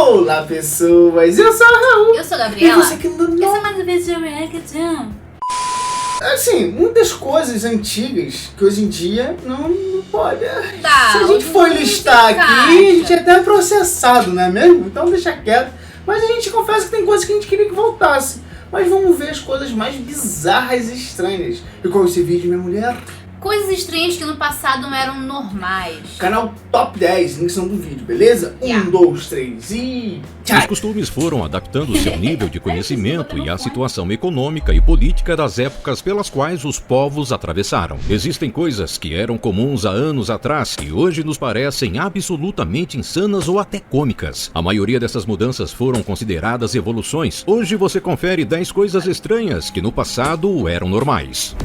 Olá, pessoas! Eu sou a Raul. Eu sou a Gabriela. E você que não... Essa é mais uma vez de Reaction. Assim, muitas coisas antigas que hoje em dia não pode. Tá, se a gente for listar aqui, a gente é até processado, não é mesmo? Então deixa quieto. Mas a gente confessa que tem coisas que a gente queria que voltasse. Mas vamos ver as coisas mais bizarras e estranhas. E com esse vídeo, minha mulher... Coisas estranhas que no passado não eram normais. Canal Top 10, linkção do vídeo, beleza? 1, 2, 3 e... Os costumes foram adaptando-se ao nível de conhecimento e à situação econômica e política das épocas pelas quais os povos atravessaram. Existem coisas que eram comuns há anos atrás e hoje nos parecem absolutamente insanas ou até cômicas. A maioria dessas mudanças foram consideradas evoluções. Hoje você confere 10 coisas estranhas que no passado eram normais.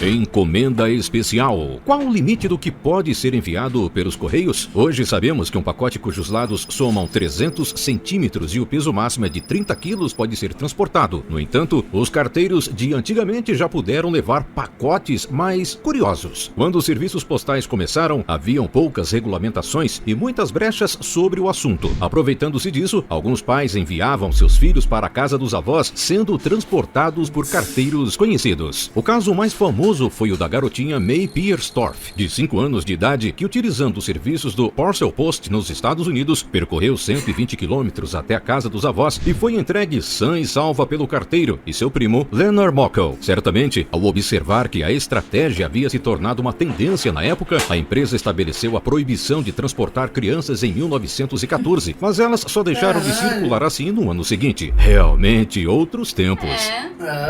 Encomenda especial. Qual o limite do que pode ser enviado pelos correios? Hoje sabemos que um pacote cujos lados somam 300 centímetros e o peso máximo é de 30 quilos pode ser transportado. No entanto, os carteiros de antigamente já puderam levar pacotes mais curiosos. Quando os serviços postais começaram, haviam poucas regulamentações e muitas brechas sobre o assunto. Aproveitando-se disso, alguns pais enviavam seus filhos para a casa dos avós, sendo transportados por carteiros conhecidos. O caso mais famoso foi o da garotinha May Pierstorff, de 5 anos de idade, que utilizando os serviços do Parcel Post nos Estados Unidos, percorreu 120 quilômetros até a casa dos avós e foi entregue sã e salva pelo carteiro e seu primo Leonard Mockel. Certamente, ao observar que a estratégia havia se tornado uma tendência na época, a empresa estabeleceu a proibição de transportar crianças em 1914, mas elas só deixaram de circular assim no ano seguinte. Realmente outros tempos.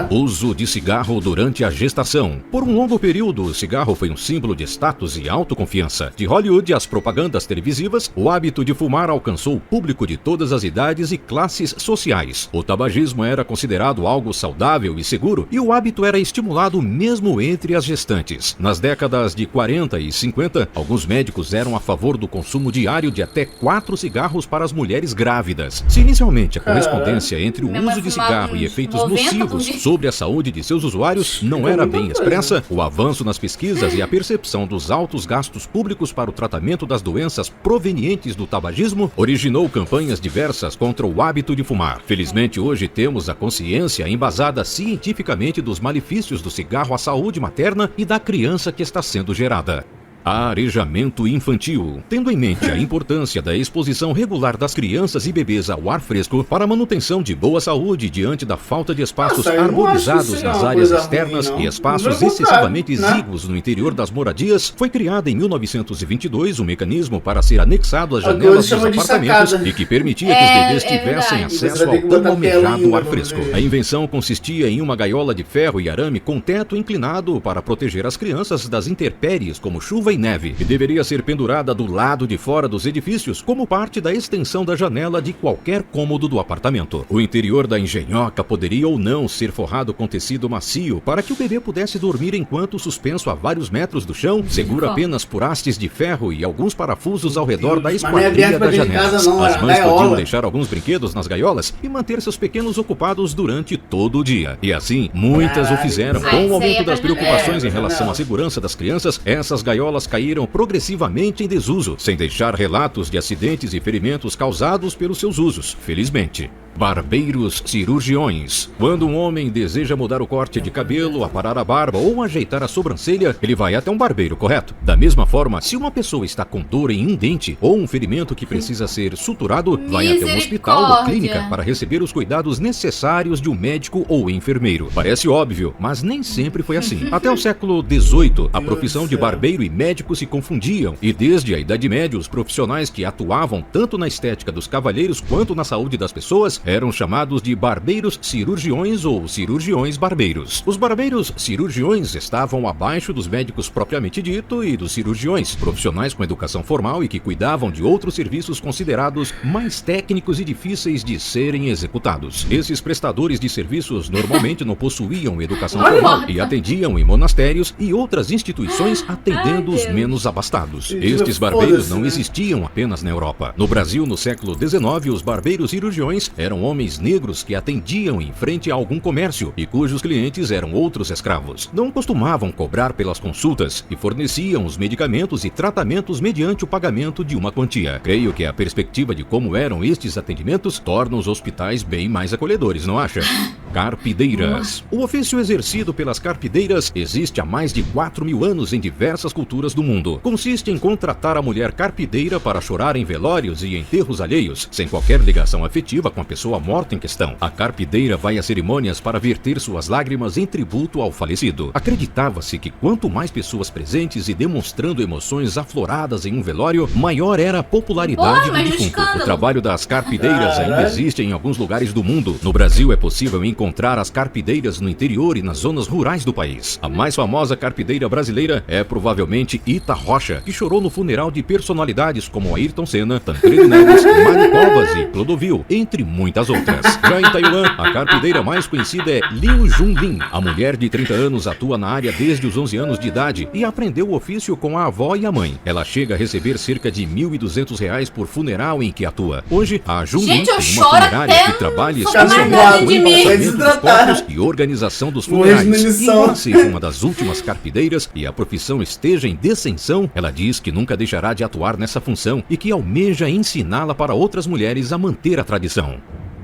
Uso de cigarro durante a gestação. Por um longo período, o cigarro foi um símbolo de status e autoconfiança. De Hollywood às propagandas televisivas, o hábito de fumar alcançou o público de todas as idades e classes sociais. O tabagismo era considerado algo saudável e seguro, e o hábito era estimulado mesmo entre as gestantes. Nas décadas de 40 e 50, alguns médicos eram a favor do consumo diário de até 4 cigarros para as mulheres grávidas. Se inicialmente a correspondência entre o uso de cigarro e efeitos nocivos sobre a saúde de seus usuários não era bem expressa, o avanço nas pesquisas e a percepção dos altos gastos públicos para o tratamento das doenças provenientes do tabagismo originou campanhas diversas contra o hábito de fumar. Felizmente, hoje temos a consciência embasada cientificamente dos malefícios do cigarro à saúde materna e da criança que está sendo gerada. Arejamento infantil. Tendo em mente a importância da exposição regular das crianças e bebês ao ar fresco para a manutenção de boa saúde diante da falta de espaços arborizados nas áreas externas e espaços excessivamente exíguos no interior das moradias, foi criado em 1922 um mecanismo para ser anexado às janelas dos apartamentos e que permitia que os bebês tivessem acesso ao tão almejado ar fresco. A invenção consistia em uma gaiola de ferro e arame com teto inclinado para proteger as crianças das intempéries como chuva e neve, e deveria ser pendurada do lado de fora dos edifícios como parte da extensão da janela de qualquer cômodo do apartamento. O interior da engenhoca poderia ou não ser forrado com tecido macio para que o bebê pudesse dormir enquanto suspenso a vários metros do chão, seguro apenas por hastes de ferro e alguns parafusos ao redor da esquadrilha das janelas. As mães podiam deixar alguns brinquedos nas gaiolas e manter seus pequenos ocupados durante todo o dia. E assim, muitas o fizeram. Com o aumento das preocupações em relação à segurança das crianças, essas gaiolas caíram progressivamente em desuso, sem deixar relatos de acidentes e ferimentos causados pelos seus usos, felizmente. Barbeiros cirurgiões. Quando um homem deseja mudar o corte de cabelo, aparar a barba ou ajeitar a sobrancelha, ele vai até um barbeiro, correto? Da mesma forma, se uma pessoa está com dor em um dente ou um ferimento que precisa ser suturado, vai até um hospital ou clínica para receber os cuidados necessários de um médico ou enfermeiro. Parece óbvio, mas nem sempre foi assim. Até o século XVIII, a profissão de barbeiro e médico se confundiam, e desde a Idade Média, os profissionais que atuavam tanto na estética dos cavalheiros quanto na saúde das pessoas eram chamados de barbeiros cirurgiões ou cirurgiões barbeiros. Os barbeiros cirurgiões estavam abaixo dos médicos propriamente dito e dos cirurgiões, profissionais com educação formal e que cuidavam de outros serviços considerados mais técnicos e difíceis de serem executados. Esses prestadores de serviços normalmente não possuíam educação formal e atendiam em monastérios e outras instituições atendendo os menos abastados. Estes barbeiros não existiam apenas na Europa. No Brasil, no século XIX, os barbeiros cirurgiões eram eram homens negros que atendiam em frente a algum comércio e cujos clientes eram outros escravos. Não costumavam cobrar pelas consultas e forneciam os medicamentos e tratamentos mediante o pagamento de uma quantia. Creio que a perspectiva de como eram estes atendimentos torna os hospitais bem mais acolhedores, não acha? Carpideiras. O ofício exercido pelas carpideiras existe há mais de 4.000 anos em diversas culturas do mundo. Consiste em contratar a mulher carpideira para chorar em velórios e enterros alheios, sem qualquer ligação afetiva com a pessoa morta em questão. A carpideira vai a cerimônias para verter suas lágrimas em tributo ao falecido. Acreditava-se que quanto mais pessoas presentes e demonstrando emoções afloradas em um velório, maior era a popularidade do defunto. O trabalho das carpideiras ainda existe em alguns lugares do mundo. No Brasil é possível encontrar as carpideiras no interior e nas zonas rurais do país. A mais famosa carpideira brasileira é provavelmente Ita Rocha, que chorou no funeral de personalidades como Ayrton Senna, Tancredo Neves, Mário Covas e Clodovil, entre muitas outras. Já em Taiwan, a carpideira mais conhecida é Liu Junlin. A mulher de 30 anos atua na área desde os 11 anos de idade e aprendeu o ofício com a avó e a mãe. Ela chega a receber cerca de R$ 1.200 por funeral em que atua. Hoje, a Junlin tem uma funerária que trabalha especialmente no embalsamento dos corpos e organização dos funerais. E embora seja uma das últimas carpideiras e a profissão esteja em descensão, ela diz que nunca deixará de atuar nessa função e que almeja ensiná-la para outras mulheres a manter a tradição.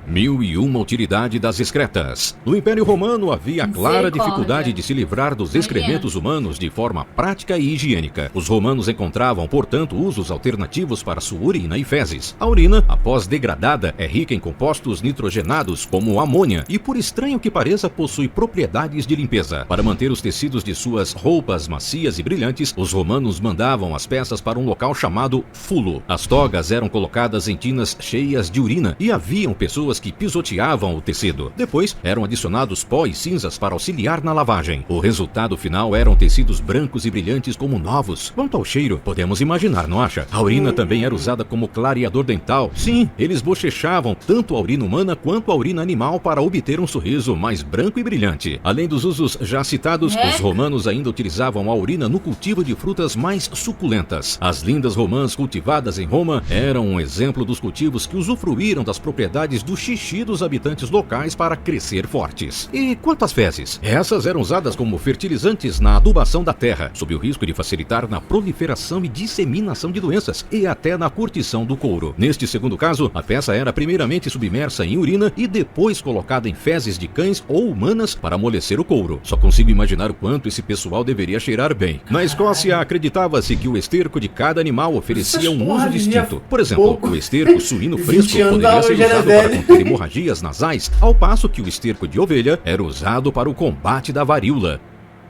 1001 utilidade das excretas. No Império Romano havia clara dificuldade de se livrar dos excrementos humanos de forma prática e higiênica. Os romanos encontravam, portanto, usos alternativos para sua urina e fezes. A urina, após degradada, é rica em compostos nitrogenados, como amônia, e por estranho que pareça, possui propriedades de limpeza. Para manter os tecidos de suas roupas macias e brilhantes, os romanos mandavam as peças para um local chamado fulo. As togas eram colocadas em tinas cheias de urina e haviam pessoas que pisoteavam o tecido. Depois, eram adicionados pó e cinzas para auxiliar na lavagem. O resultado final eram tecidos brancos e brilhantes como novos. Quanto ao cheiro, podemos imaginar, não acha? A urina também era usada como clareador dental. Sim, eles bochechavam tanto a urina humana quanto a urina animal para obter um sorriso mais branco e brilhante. Além dos usos já citados, os romanos ainda utilizavam a urina no cultivo de frutas mais suculentas. As lindas romãs cultivadas em Roma eram um exemplo dos cultivos que usufruíram das propriedades do xixi dos habitantes locais para crescer fortes. E quanto às fezes? Essas eram usadas como fertilizantes na adubação da terra, sob o risco de facilitar na proliferação e disseminação de doenças e até na curtição do couro. Neste segundo caso, a peça era primeiramente submersa em urina e depois colocada em fezes de cães ou humanas para amolecer o couro. Só consigo imaginar o quanto esse pessoal deveria cheirar bem. Na Escócia, acreditava-se que o esterco de cada animal oferecia um uso distinto. Por exemplo, o esterco suíno fresco poderia ser usado para conter hemorragias nasais, ao passo que o esterco de ovelha era usado para o combate da varíola.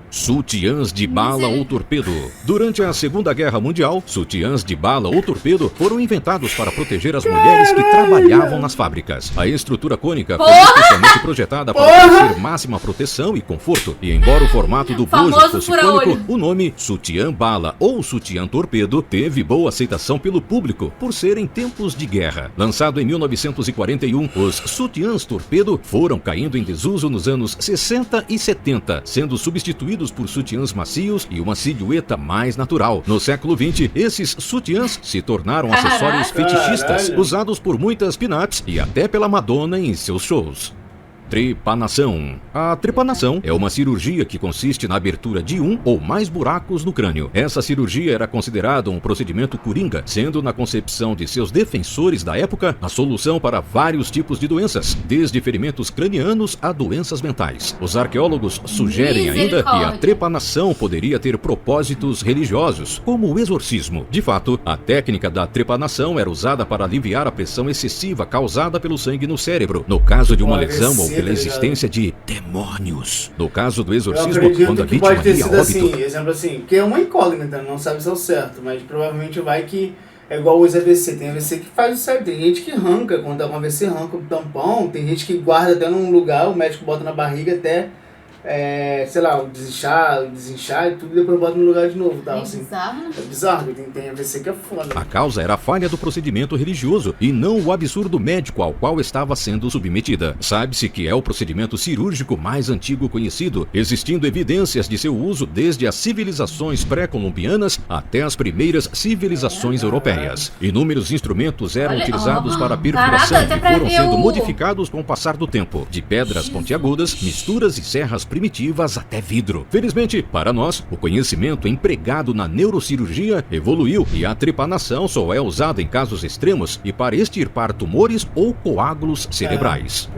Sutiãs de bala ou torpedo. Durante a Segunda Guerra Mundial, sutiãs de bala ou torpedo foram inventados para proteger as mulheres que trabalhavam nas fábricas. A estrutura cônica foi especialmente projetada para oferecer máxima proteção e conforto, e embora o formato do bojo fosse cônico, o nome sutiã bala ou sutiã torpedo teve boa aceitação pelo público por ser em tempos de guerra. Lançado em 1941, os sutiãs torpedo foram caindo em desuso nos anos 60 e 70, sendo substituídos por sutiãs macios e uma silhueta mais natural. No século XX, esses sutiãs se tornaram acessórios fetichistas, usados por muitas pin-ups e até pela Madonna em seus shows. Trepanação. A trepanação é uma cirurgia que consiste na abertura de um ou mais buracos no crânio. Essa cirurgia era considerada um procedimento coringa, sendo na concepção de seus defensores da época a solução para vários tipos de doenças, desde ferimentos cranianos a doenças mentais. Os arqueólogos sugerem ainda que a trepanação poderia ter propósitos religiosos, como o exorcismo. De fato, a técnica da trepanação era usada para aliviar a pressão excessiva causada pelo sangue no cérebro, no caso de uma lesão ou pela existência de demônios. No caso do exorcismo, quando a vítima pode ter sido óbito... assim, exemplo assim, que é uma incógnita, não sabe se é o certo, mas provavelmente vai que é igual os AVC. Tem AVC que faz o certo, tem gente que arranca, quando dá um AVC arranca o tampão, tem gente que guarda até num lugar, o médico bota na barriga até sei lá, o desinchar e tudo, e depois bota no lugar de novo, tá? É Assim, bizarro, né? é bizarro, tem AVC que é foda. A causa era a falha do procedimento religioso e não o absurdo médico ao qual estava sendo submetida. Sabe-se que é o procedimento cirúrgico mais antigo conhecido, existindo evidências de seu uso desde as civilizações pré-colombianas até as primeiras civilizações europeias. Inúmeros instrumentos eram utilizados para a perfuração caraca, e foram sendo modificados com o passar do tempo, de pedras pontiagudas, misturas e serras primitivas até vidro. Felizmente, para nós, o conhecimento empregado na neurocirurgia evoluiu e a trepanação só é usada em casos extremos e para extirpar tumores ou coágulos cerebrais.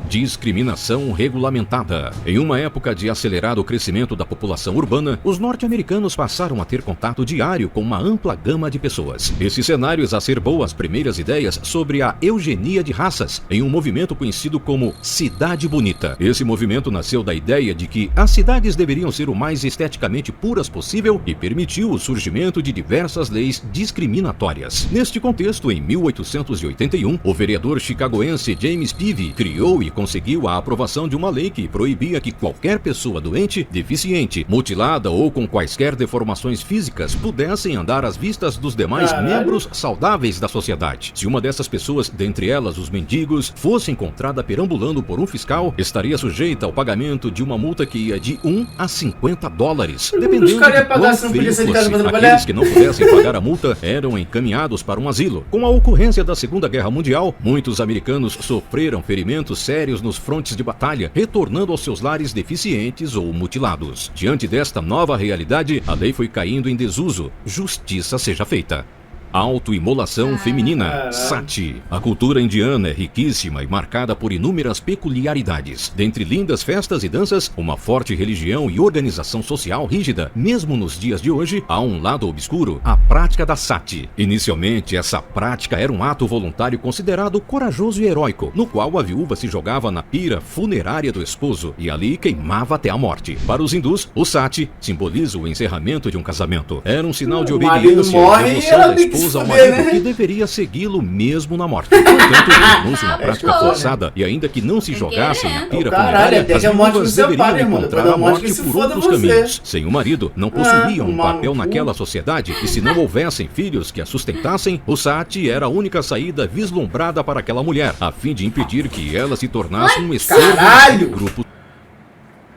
Discriminação regulamentada. Em uma época de acelerado crescimento da população urbana, os norte-americanos passaram a ter contato diário com uma ampla gama de pessoas. Esse cenário exacerbou as primeiras ideias sobre a eugenia de raças, em um movimento conhecido como Cidade Bonita. Esse movimento nasceu da ideia de que as cidades deveriam ser o mais esteticamente puras possível e permitiu o surgimento de diversas leis discriminatórias. Neste contexto, em 1881, o vereador chicagoense James Peavy criou e conseguiu a aprovação de uma lei que proibia que qualquer pessoa doente, deficiente, mutilada ou com quaisquer deformações físicas pudessem andar às vistas dos demais membros saudáveis da sociedade. Se uma dessas pessoas, dentre elas os mendigos, fosse encontrada perambulando por um fiscal, estaria sujeita ao pagamento de uma multa que ia de $1 a $50, dependendo de quão feio fosse. Aqueles que não pudessem pagar a multa eram encaminhados para um asilo. Com a ocorrência da Segunda Guerra Mundial, muitos americanos sofreram ferimentos sérios nos frontes de batalha, retornando aos seus lares deficientes ou mutilados. Diante desta nova realidade, a lei foi caindo em desuso. Justiça seja feita. Autoimolação feminina, Sati. A cultura indiana é riquíssima e marcada por inúmeras peculiaridades. Dentre lindas festas e danças, uma forte religião e organização social rígida, mesmo nos dias de hoje, há um lado obscuro, a prática da Sati. Inicialmente, essa prática era um ato voluntário considerado corajoso e heróico, no qual a viúva se jogava na pira funerária do esposo e ali queimava até a morte. Para os hindus, o Sati simboliza o encerramento de um casamento. Era um sinal de obediência e devoção da esposa ao marido, que deveria segui-lo mesmo na morte. Portanto, tornou-se uma prática forçada e ainda que não se jogassem na pira funerária, as viúvas deveriam encontrar a morte por outros caminhos. Sem o marido, não possuíam um papel naquela sociedade e se não houvessem filhos que a sustentassem, o Sati era a única saída vislumbrada para aquela mulher, a fim de impedir que ela se tornasse um estorvo do grupo.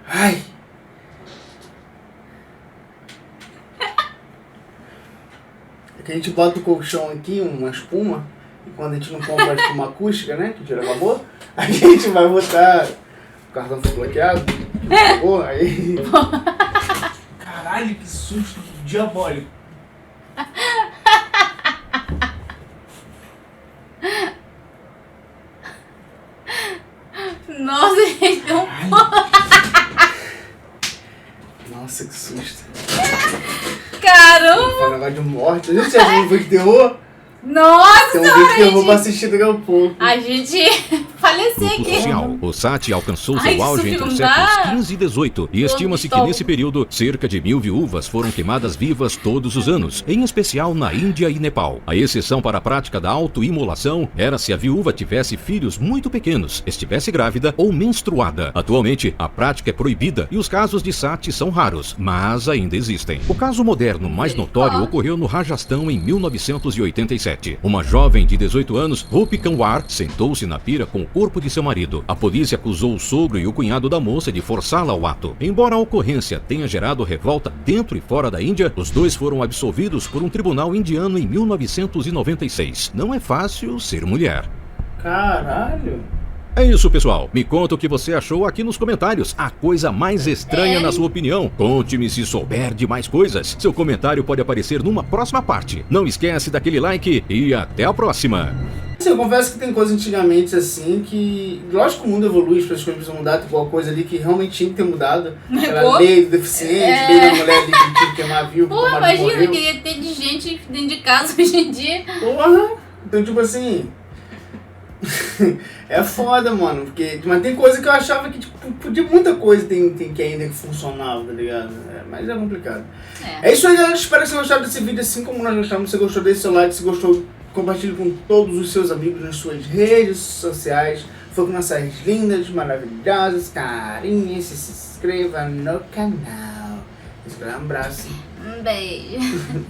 Ai. É que a gente bota o colchão aqui, uma espuma, e quando a gente não compra a espuma acústica, né, que o dinheiro acabou, a gente vai botar, o cartão foi bloqueado, acabou, aí... Caralho, que susto diabólico. Nossa, gente, deu um... Nossa, que susto. Caramba! Foi um negócio de morte. A gente já viu um vídeo de terror? Nossa, tem um vídeo de terror pra assistir daqui a pouco. A gente faleceu Grupo aqui. social. O Sati alcançou seu auge entre os séculos XV e XVIII e estima-se que nesse período cerca de 1000 viúvas foram queimadas vivas todos os anos, em especial na Índia e Nepal. A exceção para a prática da autoimolação era se a viúva tivesse filhos muito pequenos, estivesse grávida ou menstruada. Atualmente, a prática é proibida e os casos de Sati são raros, mas ainda existem. O caso moderno mais notório ocorreu no Rajastão em 1987. Uma jovem de 18 anos, Rupi Kanwar, sentou-se na pira com o corpo de seu marido. A polícia acusou o sogro e o cunhado da moça de forçá-la ao ato. Embora a ocorrência tenha gerado revolta dentro e fora da Índia, os dois foram absolvidos por um tribunal indiano em 1996. Não é fácil ser mulher. Caralho. É isso, pessoal. Me conta o que você achou aqui nos comentários. A coisa mais estranha na sua opinião. Conte-me se souber de mais coisas. Seu comentário pode aparecer numa próxima parte. Não esquece daquele like e até a próxima. Eu confesso que tem coisas antigamente assim que... Lógico que o mundo evolui, as coisas precisam mudar, tem alguma coisa ali que realmente tinha que ter mudado. Aquela lei do deficiente, lei da mulher ali que tinha que queimar vivo. Pô, imagina que ia ter de gente dentro de casa hoje em dia. Porra! Então, tipo assim... é foda, mano, porque... Mas tem coisa que eu achava que, tipo, podia muita coisa tem que ainda que funcionava, tá ligado? Mas é complicado. É isso aí, galera. Espero que vocês gostaram desse vídeo, assim como nós gostamos. Se você gostou, deixe seu like. Se gostou, compartilhe com todos os seus amigos nas suas redes sociais. Foi com nossas lindas, maravilhosas, carinhas, inscreva no canal. Um abraço. Um beijo.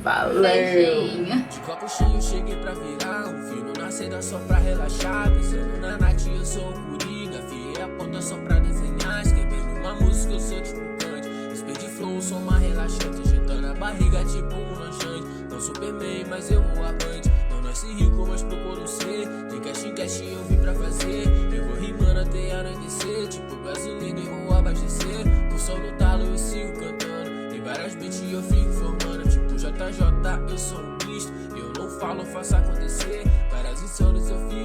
Valeu. Beijinho. De copo cheio cheguei pra virar. O filho na seda só pra relaxar. Pensando na Nath eu sou o Coringa. Fiei a ponta só pra desenhar. Escrevendo uma música eu sou tipo Kant. Speed flow, sou uma relaxante. Agitando a barriga tipo um lanchante. Não Superman, mas eu vou avante. Não nasci rico, mas procuro ser. De cash em cash eu vim pra fazer. Eu vou rimando até aranhecer. Tipo gasolina e vou abastecer. Com sol no talo eu sigo cantando. Várias beats eu fico formando, tipo JJ, eu sou um misto. Eu não falo, faço acontecer. Várias insanos eu fico